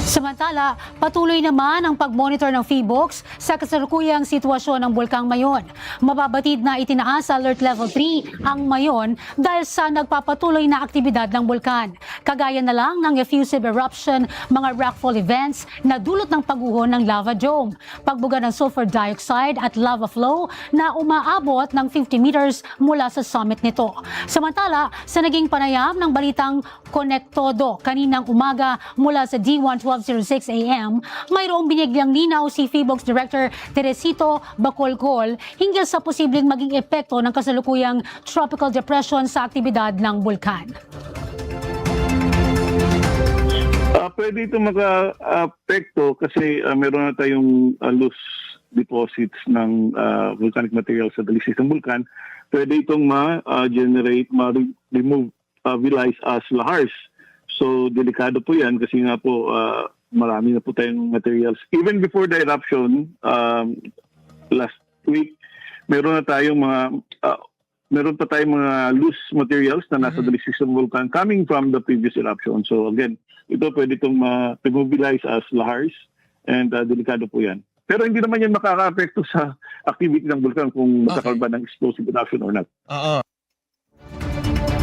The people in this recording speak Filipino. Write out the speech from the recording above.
Samantala, patuloy naman ang pag-monitor ng PHIVOLCS sa kasalukuyang sitwasyon ng Bulkang Mayon. Mababatid na itinaas sa Alert Level 3 ang Mayon dahil sa nagpapatuloy na aktibidad ng bulkan. Kagaya na lang ng effusive eruption, mga rockfall events na dulot ng pagguho ng lava dome, pagbuga ng sulfur dioxide at lava flow na umaabot ng 50 meters mula sa summit nito. Samantala, sa naging panayam ng balitang Konektodo kaninang umaga mula sa D1 12:06 a.m., mayroong binigyang linaw si PHIVOLCS Director Teresito Bacolcol hinggil sa posibleng maging epekto ng kasalukuyang tropical depression sa aktibidad ng bulkan. Pwede ito maka-apekto kasi meron na tayong loose deposits ng volcanic material sa dalisdis ng bulkan. Pwede itong ma-generate, ma-remove, vilize as lahars. So, delikado po yan kasi nga po marami na po tayong materials. Even before the eruption, last week, meron pa tayong mga loose materials na nasa dalisdis ng bulkan coming from the previous eruption. So again, ito pwede itong ma-mobilize as lahars and delikado po yan. Pero hindi naman yan makaka-apekto sa activity ng bulkan kung magkakaroon ba ng explosive eruption or not.